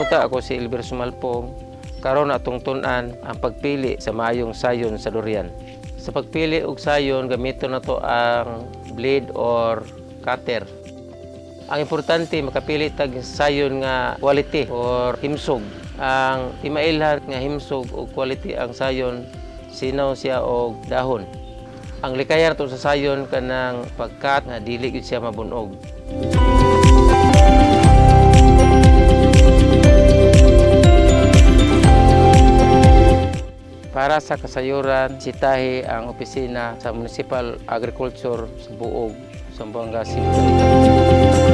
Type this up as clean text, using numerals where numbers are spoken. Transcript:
Unta ako si Elber Sumalpong. Karon atong tun-an ang pagpili sa maayong sayon sa durian. Sa pagpili og sayon, gamiton na to ang blade or cutter. Ang importante makapili tag sayon nga quality or himsog. Ang timailhan nga himsog o quality ang sayon, sinaw siya og dahon. Ang likayan to sa sayon kanang pagkat nga dili gid siya mabunog. Para sa kasayuran, sitahi ang opisina sa Municipal Agriculture sa Buog, Zamboanga City.